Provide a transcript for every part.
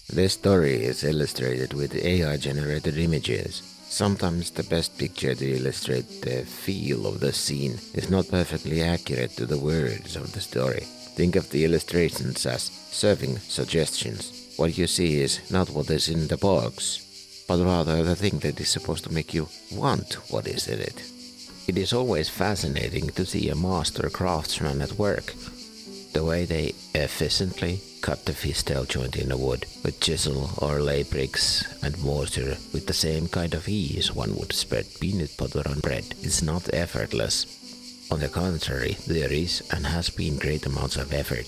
This story is illustrated with AI-generated images. Sometimes the best picture to illustrate the feel of the scene is not perfectly accurate to the words of the story. Think of the illustrations as serving suggestions. What you see is not what is in the box, but rather the thing that is supposed to make you want what is in it. It is always fascinating to see a master craftsman at work. The way they efficiently cut the fishtail joint in the wood with chisel or lay bricks and mortar with the same kind of ease one would spread peanut butter on bread is not effortless. On the contrary, there is and has been great amounts of effort,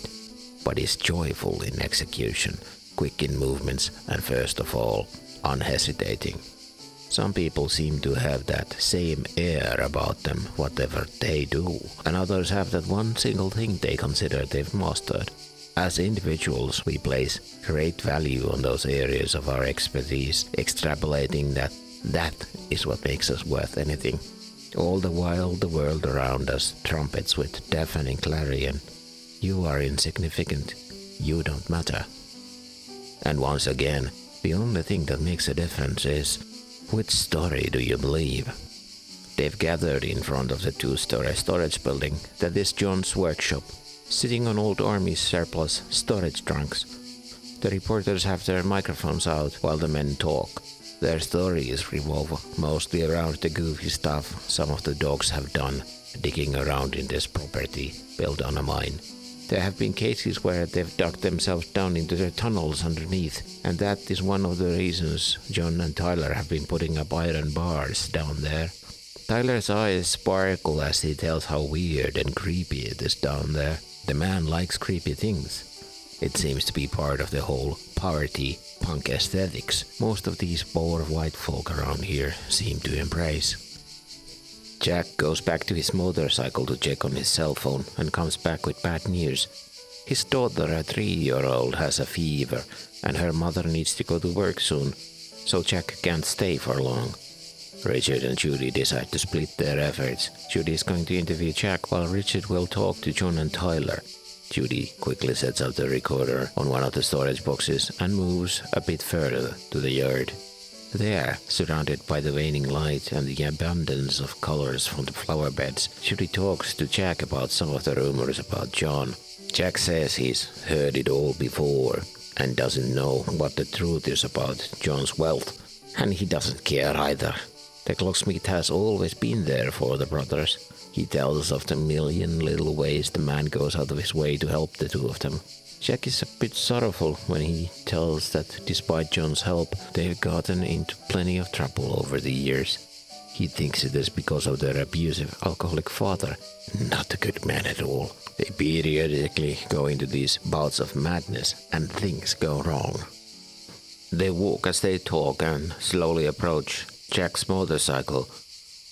but is joyful in execution, quick in movements, and first of all, unhesitating. Some people seem to have that same air about them, whatever they do, and others have that one single thing they consider they've mastered. As individuals, we place great value on those areas of our expertise, extrapolating that is what makes us worth anything. All the while the world around us trumpets with deafening clarion. You are insignificant. You don't matter. And once again, the only thing that makes a difference is, which story do you believe? They've gathered in front of the two-story storage building that is John's workshop, sitting on old army surplus storage trunks. The reporters have their microphones out while the men talk. Their stories revolve mostly around the goofy stuff some of the dogs have done, digging around in this property built on a mine. There have been cases where they've dug themselves down into the tunnels underneath, and that is one of the reasons John and Tyler have been putting up iron bars down there. Tyler's eyes sparkle as he tells how weird and creepy it is down there. The man likes creepy things. It seems to be part of the whole poverty punk aesthetics most of these poor white folk around here seem to embrace. Jack goes back to his motorcycle to check on his cell phone and comes back with bad news. His daughter, a 3-year-old, has a fever and her mother needs to go to work soon, so Jack can't stay for long. Richard and Judy decide to split their efforts. Judy is going to interview Jack while Richard will talk to John and Tyler. Judy quickly sets up the recorder on one of the storage boxes and moves a bit further to the yard. There, surrounded by the waning light and the abundance of colors from the flower beds, Judy talks to Jack about some of the rumors about John. Jack says he's heard it all before and doesn't know what the truth is about John's wealth, and he doesn't care either. The locksmith has always been there for the brothers. He tells of the million little ways the man goes out of his way to help the two of them. Jack is a bit sorrowful when he tells that despite John's help, they've gotten into plenty of trouble over the years. He thinks it is because of their abusive alcoholic father. Not a good man at all. They periodically go into these bouts of madness and things go wrong. They walk as they talk and slowly approach Jack's motorcycle,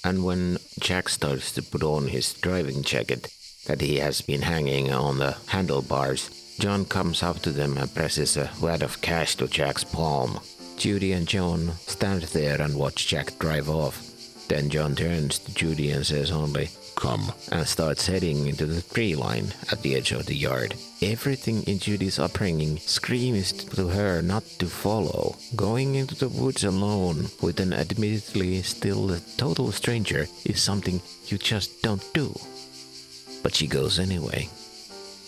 and when Jack starts to put on his driving jacket that he has been hanging on the handlebars, John comes up to them and presses a wad of cash to Jack's palm. Judy and John stand there and watch Jack drive off. Then John turns to Judy and says only, "Come," and starts heading into the tree line at the edge of the yard. Everything in Judy's upbringing screams to her not to follow. Going into the woods alone with an admittedly still a total stranger is something you just don't do. But she goes anyway.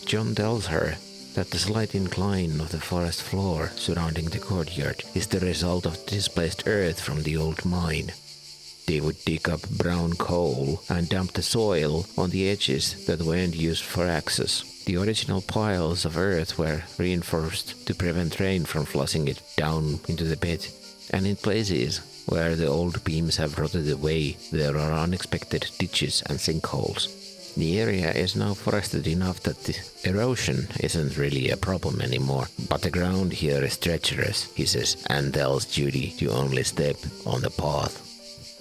John tells her that the slight incline of the forest floor surrounding the courtyard is the result of displaced earth from the old mine. They would dig up brown coal and dump the soil on the edges that weren't used for access. The original piles of earth were reinforced to prevent rain from flushing it down into the pit, and in places where the old beams have rotted away, there are unexpected ditches and sinkholes. The area is now forested enough that the erosion isn't really a problem anymore, but the ground here is treacherous, he says, and tells Judy to only step on the path.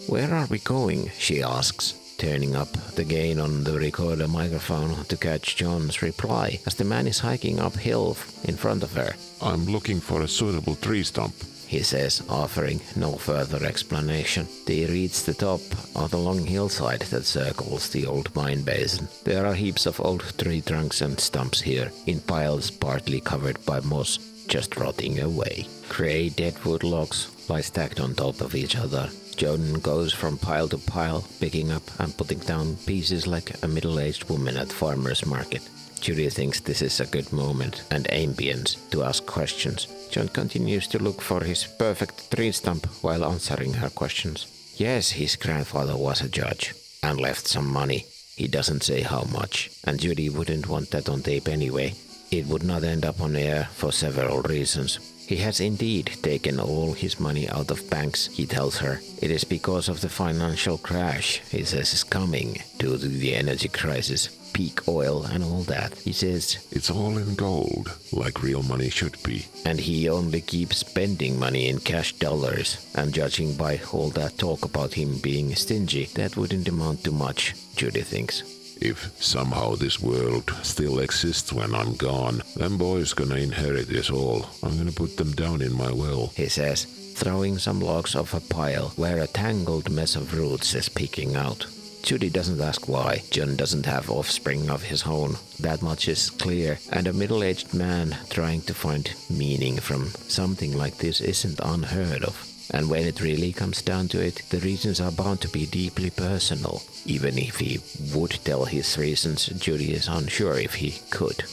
"Where are we going?" she asks, turning up the gain on the recorder microphone to catch John's reply as the man is hiking uphill in front of her. "I'm looking for a suitable tree stump," he says, offering no further explanation. They reach the top of the long hillside that circles the old mine basin. There are heaps of old tree trunks and stumps here, in piles partly covered by moss. just rotting away. Grey deadwood logs lie stacked on top of each other. John goes from pile to pile, picking up and putting down pieces like a middle-aged woman at farmer's market. Judy thinks this is a good moment and ambience to ask questions. John continues to look for his perfect tree stump while answering her questions. Yes, his grandfather was a judge and left some money. He doesn't say how much, and Judy wouldn't want that on tape anyway. It would not end up on air for several reasons. He has indeed taken all his money out of banks, he tells her. It is because of the financial crash, he says, is coming due to the energy crisis, peak oil and all that. He says, It's all in gold, like real money should be. And he only keeps spending money in cash dollars, and judging by all that talk about him being stingy, that wouldn't amount to much, Judy thinks. If somehow this world still exists when I'm gone, them boys gonna inherit this all. I'm gonna put them down in my will, he says, throwing some logs off a pile where a tangled mess of roots is peeking out. Judy doesn't ask why. John doesn't have offspring of his own. That much is clear, and a middle-aged man trying to find meaning from something like this isn't unheard of. And when it really comes down to it, the reasons are bound to be deeply personal. Even if he would tell his reasons, Judy is unsure if he could.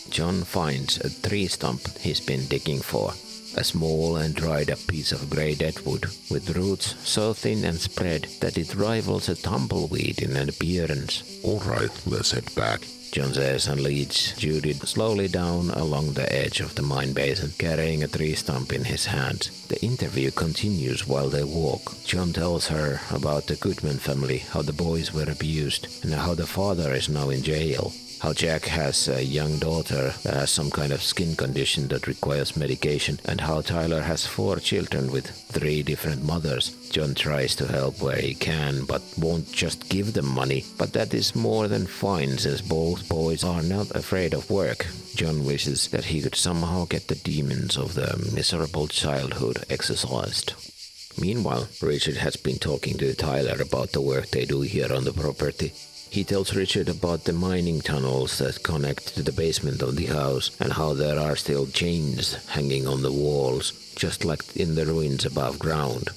John finds a tree stump he's been digging for. A small and dried up piece of grey deadwood, with roots so thin and spread that it rivals a tumbleweed in appearance. All right, let's head back, John says, and leads Judy slowly down along the edge of the mine basin, carrying a tree stump in his hands. The interview continues while they walk. John tells her about the Goodman family, how the boys were abused, and how the father is now in jail. How Jack has a young daughter that has some kind of skin condition that requires medication, and how Tyler has 4 children with 3 different mothers. John tries to help where he can, but won't just give them money. But that is more than fine, since both boys are not afraid of work. John wishes that he could somehow get the demons of their miserable childhood exorcised. Meanwhile, Richard has been talking to Tyler about the work they do here on the property. He tells Richard about the mining tunnels that connect to the basement of the house, and how there are still chains hanging on the walls, just like in the ruins above ground.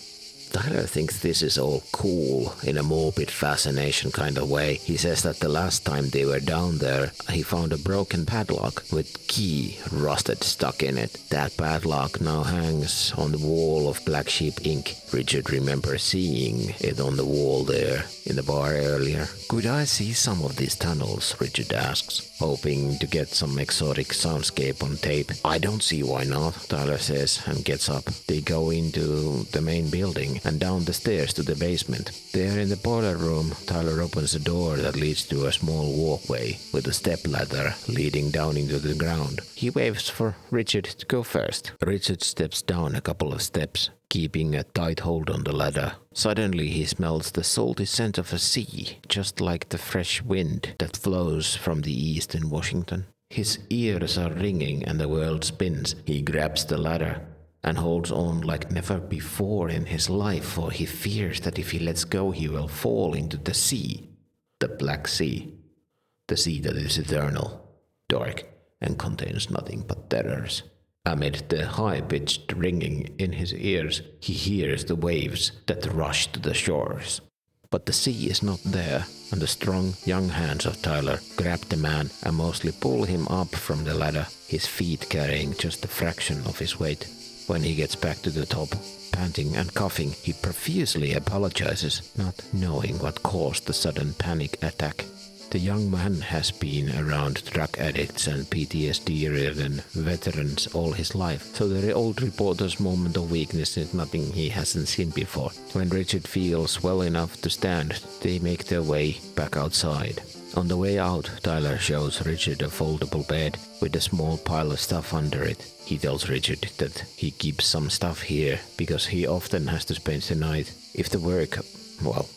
Tyler thinks this is all cool, in a morbid fascination kind of way. He says that the last time they were down there, he found a broken padlock with key rusted stuck in it. That padlock now hangs on the wall of Black Sheep Inc. Richard remembers seeing it on the wall there in the bar earlier. Could I see some of these tunnels? Richard asks, hoping to get some exotic soundscape on tape. I don't see why not, Tyler says, and gets up. They go into the main building and down the stairs to the basement. There in the boiler room, Tyler opens a door that leads to a small walkway with a stepladder leading down into the ground. He waves for Richard to go first. Richard steps down a couple of steps, keeping a tight hold on the ladder. Suddenly he smells the salty scent of a sea, just like the fresh wind that flows from the east in Washington. His ears are ringing and the world spins. He grabs the ladder and holds on like never before in his life, for he fears that if he lets go he will fall into the sea. The Black Sea. The sea that is eternal, dark, and contains nothing but terrors. Amid the high-pitched ringing in his ears, he hears the waves that rush to the shores. But the sea is not there, and the strong young hands of Tyler grab the man and mostly pull him up from the ladder, his feet carrying just a fraction of his weight. When he gets back to the top, panting and coughing, he profusely apologizes, not knowing what caused the sudden panic attack. The young man has been around drug addicts and PTSD-ridden veterans all his life, so the old reporter's moment of weakness is nothing he hasn't seen before. When Richard feels well enough to stand, they make their way back outside. On the way out, Tyler shows Richard a foldable bed with a small pile of stuff under it. He tells Richard that he keeps some stuff here because he often has to spend the night. If the work,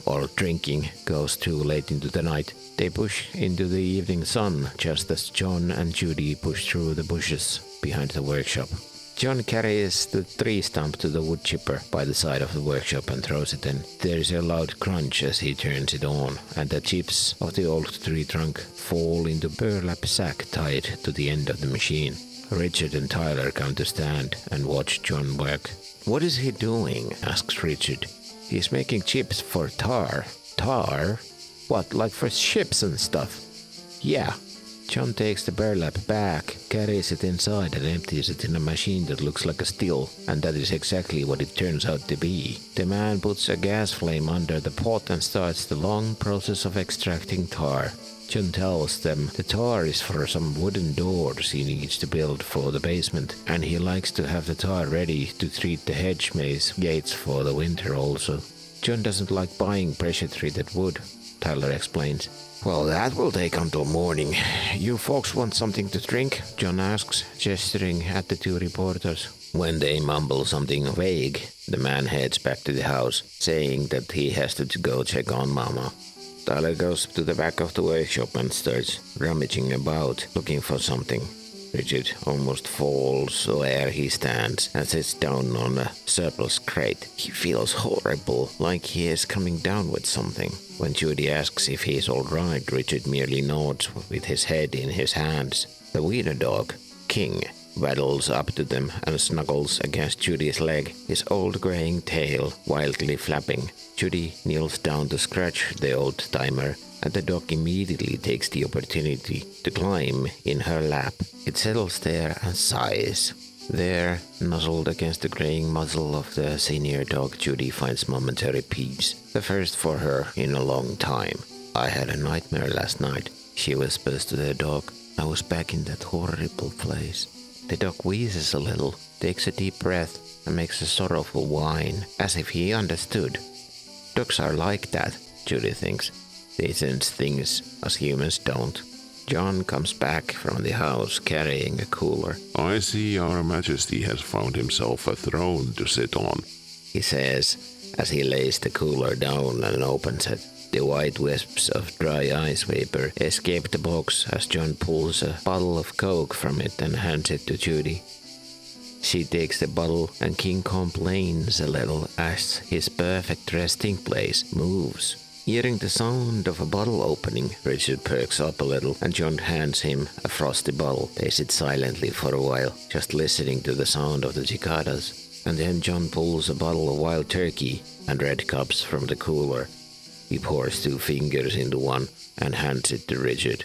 or drinking, goes too late into the night, they push into the evening sun just as John and Judy push through the bushes behind the workshop. John carries the tree stump to the wood chipper by the side of the workshop and throws it in. There is a loud crunch as he turns it on, and the chips of the old tree trunk fall into a burlap sack tied to the end of the machine. Richard and Tyler come to stand and watch John work. "What is he doing?" asks Richard. "He's making chips for tar." "Tar? What, like for ships and stuff?" "Yeah." John takes the burlap back, carries it inside and empties it in a machine that looks like a still, and that is exactly what it turns out to be. The man puts a gas flame under the pot and starts the long process of extracting tar. John tells them the tar is for some wooden doors he needs to build for the basement, and he likes to have the tar ready to treat the hedge maze gates for the winter also. John doesn't like buying pressure-treated wood, Tyler explains. "Well, that will take until morning. You folks want something to drink?" John asks, gesturing at the two reporters. When they mumble something vague, the man heads back to the house, saying that he has to go check on Mama. Tyler goes to the back of the workshop and starts rummaging about, looking for something. Richard almost falls where he stands and sits down on a surplus crate. He feels horrible, like he is coming down with something. When Judy asks if he is all right, Richard merely nods with his head in his hands. The wiener dog, King, waddles up to them and snuggles against Judy's leg, his old graying tail wildly flapping. Judy kneels down to scratch the old-timer, and the dog immediately takes the opportunity to climb in her lap. It settles there and sighs. There, nuzzled against the graying muzzle of the senior dog, Judy finds momentary peace, the first for her in a long time. "I had a nightmare last night," she whispers to the dog. "I was back in that horrible place." The dog wheezes a little, takes a deep breath, and makes a sorrowful whine, as if he understood. Dogs are like that, Judy thinks. They sense things as humans don't. John comes back from the house carrying a cooler. "I see Our Majesty has found himself a throne to sit on," he says, as he lays the cooler down and opens it. The white wisps of dry ice vapor escape the box as John pulls a bottle of Coke from it and hands it to Judy. She takes the bottle, and King complains a little as his perfect resting place moves. Hearing the sound of a bottle opening, Richard perks up a little, and John hands him a frosty bottle. They sit silently for a while, just listening to the sound of the cicadas. And then John pulls a bottle of wild turkey and red cups from the cooler. He pours 2 fingers into one and hands it to Richard.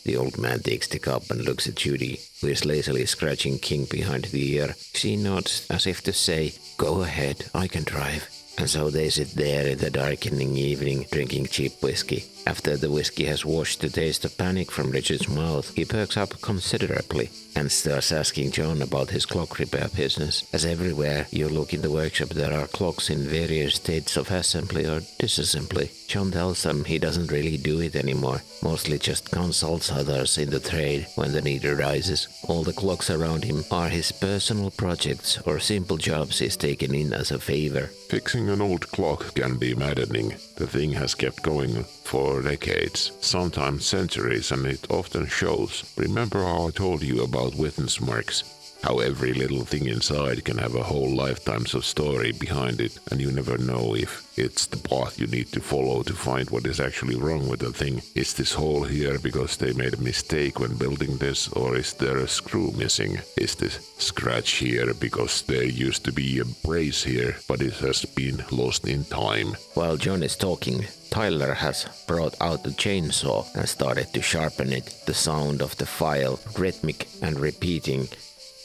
The old man takes the cup and looks at Judy, who is lazily scratching King behind the ear. She nods as if to say, "Go ahead, I can drive." And so they sit there in the darkening evening, drinking cheap whiskey. After the whiskey has washed the taste of panic from Richard's mouth, he perks up considerably and starts asking John about his clock repair business. As everywhere you look in the workshop, there are clocks in various states of assembly or disassembly. John tells them he doesn't really do it anymore, mostly just consults others in the trade when the need arises. All the clocks around him are his personal projects or simple jobs he's taken in as a favor. Fixing an old clock can be maddening. The thing has kept going for decades, sometimes centuries, and it often shows. Remember how I told you about witness marks? How every little thing inside can have a whole lifetime's of story behind it, and you never know if it's the path you need to follow to find what is actually wrong with the thing. Is this hole here because they made a mistake when building this, or is there a screw missing? Is this scratch here because there used to be a brace here, but it has been lost in time? While John is talking, Tyler has brought out the chainsaw and started to sharpen it. The sound of the file, rhythmic and repeating,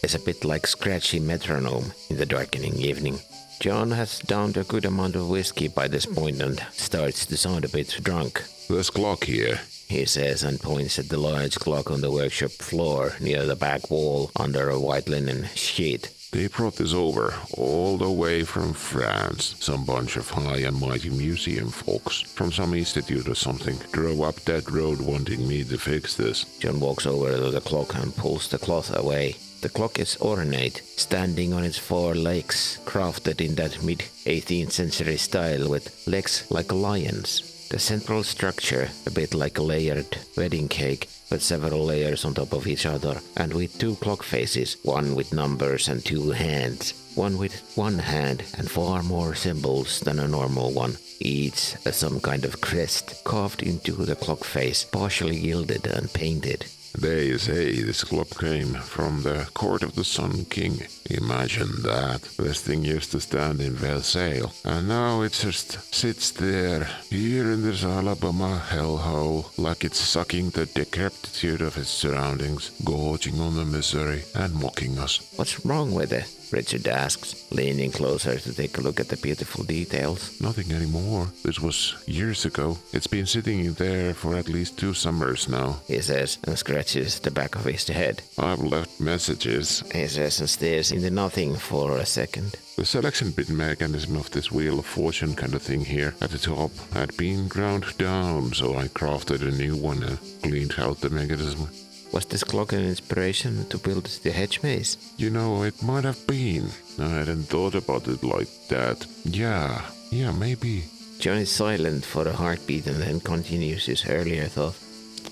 is a bit like scratchy metronome in the darkening evening. John has downed a good amount of whiskey by this point and starts to sound a bit drunk. "There's clock here," he says, and points at the large clock on the workshop floor near the back wall under a white linen sheet. "They brought this over, all the way from France. Some bunch of high and mighty museum folks from some institute or something drove up that road wanting me to fix this." John walks over to the clock and pulls the cloth away. The clock is ornate, standing on its 4 legs, crafted in that mid-18th century style with legs like a lion's. The central structure, a bit like a layered wedding cake, with several layers on top of each other, and with 2 clock faces, one with numbers and 2 hands, one with 1 hand and far more symbols than a normal one, each some kind of crest carved into the clock face, partially gilded and painted. They say this clock came from the court of the Sun King. Imagine that. This thing used to stand in Versailles, and now it just sits there, here in this Alabama hellhole, like it's sucking the decrepitude of its surroundings, gorging on the misery, and mocking us. What's wrong with it? Richard asks, leaning closer to take a look at the beautiful details. Nothing anymore. This was years ago. It's been sitting there for at least 2 summers now, He says, and scratches the back of his head. I've left messages. He says and stares into nothing for a second. The selection bit mechanism of this Wheel of Fortune kind of thing here at the top had been ground down, so I crafted a new one and cleaned out the mechanism. Was this clock an inspiration to build the hedge maze? You know, it might have been. I hadn't thought about it like that. Yeah, maybe. John is silent for a heartbeat and then continues his earlier thought.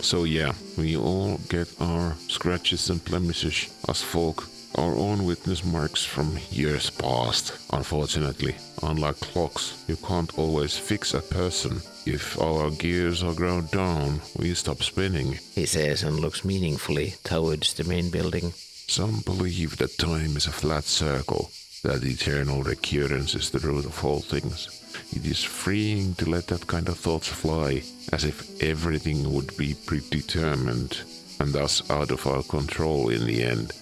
So yeah, we all get our scratches and blemishes as folk, our own witness marks from years past. Unfortunately, unlike clocks, you can't always fix a person. If our gears are ground down, we stop spinning. He says and looks meaningfully towards the main building. Some believe that time is a flat circle, that eternal recurrence is the root of all things. It is freeing to let that kind of thoughts fly, as if everything would be predetermined, and thus out of our control in the end.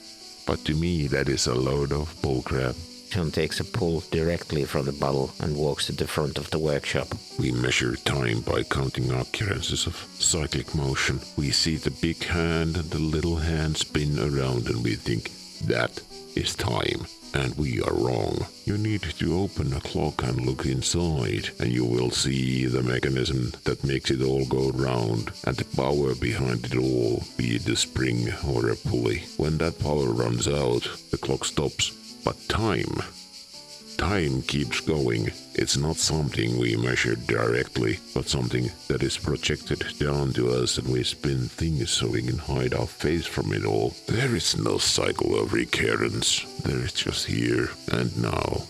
But to me, that is a load of bullcrap. John takes a pull directly from the bottle and walks to the front of the workshop. We measure time by counting occurrences of cyclic motion. We see the big hand and the little hand spin around and we think, that is time. And we are wrong. You need to open a clock and look inside, and you will see the mechanism that makes it all go round, and the power behind it all, be it a spring or a pulley. When that power runs out, the clock stops. But time keeps going. It's not something we measure directly, but something that is projected down to us, and we spin things so we can hide our face from it all. There is no cycle of recurrence. There is just here and now.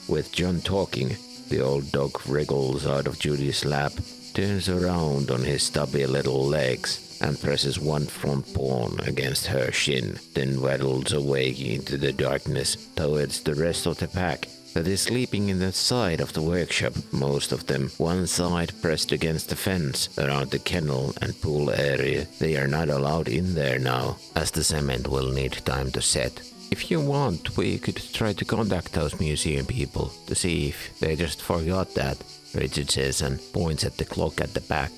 With John talking, the old dog wriggles out of Judy's lap, turns around on his stubby little legs, and presses one front paw against her shin, then waddles away into the darkness towards the rest of the pack that is sleeping in the side of the workshop, most of them one side pressed against the fence around the kennel and pool area. They are not allowed in there now, as the cement will need time to set. If you want, we could try to contact those museum people to see if they just forgot that, Richard says and points at the clock at the back.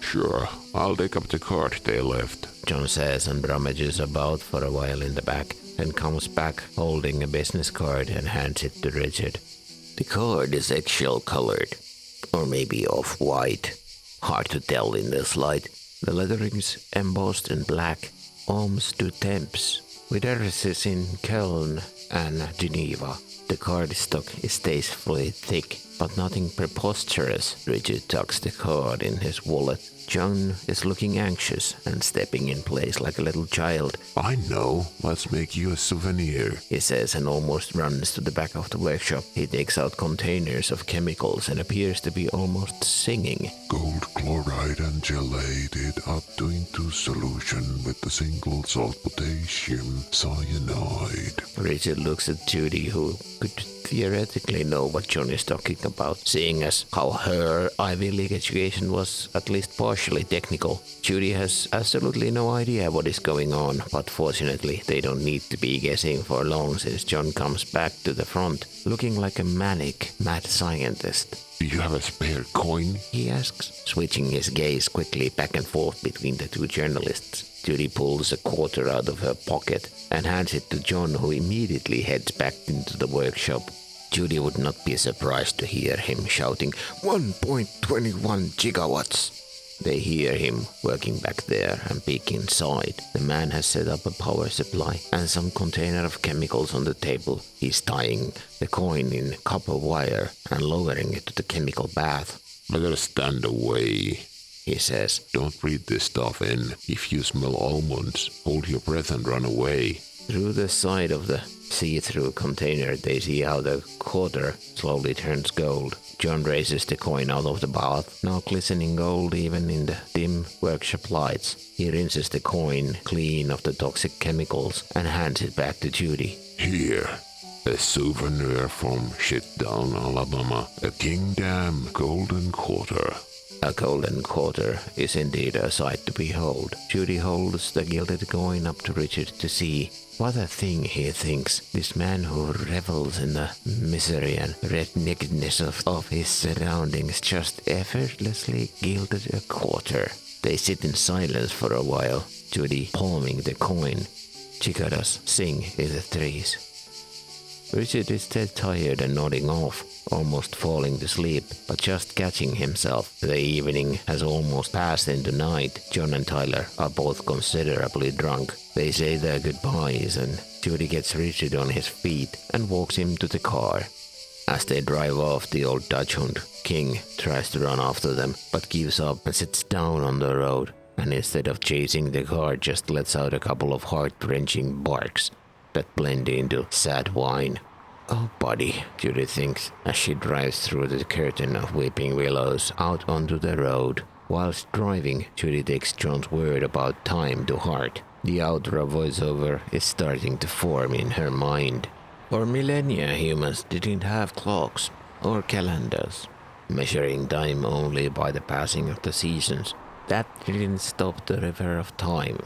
Sure. I'll dig up the card they left, John says and rummages about for a while in the back, and comes back holding a business card and hands it to Richard. The card is eggshell colored, or maybe off-white. Hard to tell in this light. The lettering's embossed in black, alms to temps, with addresses in Köln and Geneva. The cardstock is tastefully thick, but nothing preposterous. Richard tucks the card in his wallet. John is looking anxious and stepping in place like a little child. I know. Let's make you a souvenir, He says and almost runs to the back of the workshop. He takes out containers of chemicals and appears to be almost singing. Gold chloride and gelated up into solution with a single salt potassium cyanide. Richard looks at Judy, who could theoretically know what John is talking about, seeing as how her Ivy League education was at least partially technical. Judy has absolutely no idea what is going on, but fortunately they don't need to be guessing for long since John comes back to the front, looking like a manic mad scientist. Do you have a spare coin? He asks, switching his gaze quickly back and forth between the two journalists. Judy pulls a quarter out of her pocket and hands it to John, who immediately heads back into the workshop. Judy would not be surprised to hear him shouting, 1.21 gigawatts. They hear him working back there and peek inside. The man has set up a power supply and some container of chemicals on the table. He's tying the coin in copper wire and lowering it to the chemical bath. Better stand away, he says. Don't breathe this stuff in. If you smell almonds, hold your breath and run away. Through the side of the see-through container, they see how the quarter slowly turns gold. John raises the coin out of the bath, now glistening gold even in the dim workshop lights. He rinses the coin clean of the toxic chemicals and hands it back to Judy. Here, a souvenir from Shitdown, Alabama, a Kingdom golden quarter. A golden quarter is indeed a sight to behold. Judy holds the gilded coin up to Richard to see. What a thing, he thinks, this man who revels in the misery and redneckedness of his surroundings just effortlessly gilded a quarter. They sit in silence for a while, Judy palming the coin. Cicadas sing in the trees. Richard is dead tired and nodding off, almost falling to sleep, but just catching himself. The evening has almost passed into night. John and Tyler are both considerably drunk. They say their goodbyes and Judy gets Richard on his feet and walks him to the car. As they drive off the old Dachshund, King tries to run after them, but gives up and sits down on the road, and instead of chasing the car just lets out a couple of heart-wrenching barks that blend into sad whine. Oh, buddy, Judy thinks as she drives through the curtain of weeping willows out onto the road. Whilst driving, Judy takes John's word about time to heart. The outro voiceover is starting to form in her mind. For millennia, humans didn't have clocks or calendars, measuring time only by the passing of the seasons. That didn't stop the river of time.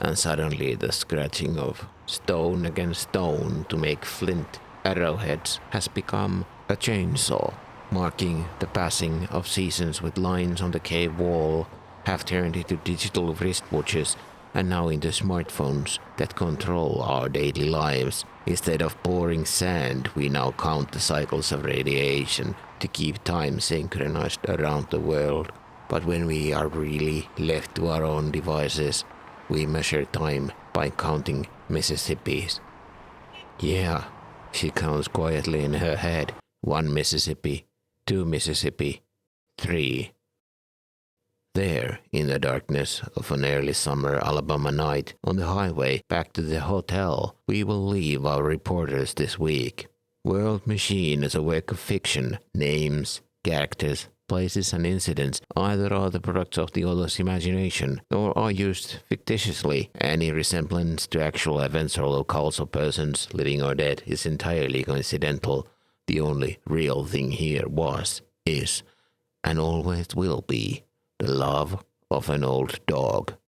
And suddenly the scratching of stone against stone to make flint arrowheads has become a chainsaw. Marking the passing of seasons with lines on the cave wall have turned into digital wristwatches and now into smartphones that control our daily lives. Instead of pouring sand, we now count the cycles of radiation to keep time synchronized around the world. But when we are really left to our own devices, we measure time by counting Mississippis. Yeah, she counts quietly in her head. 1 Mississippi, 2 Mississippi, 3. There, in the darkness of an early summer Alabama night, on the highway back to the hotel, we will leave our reporters this week. World Machine is a work of fiction. Names, characters, places and incidents either are the products of the author's imagination or are used fictitiously. Any resemblance to actual events or locales or persons, living or dead, is entirely coincidental. The only real thing here was, is, and always will be the love of an old dog.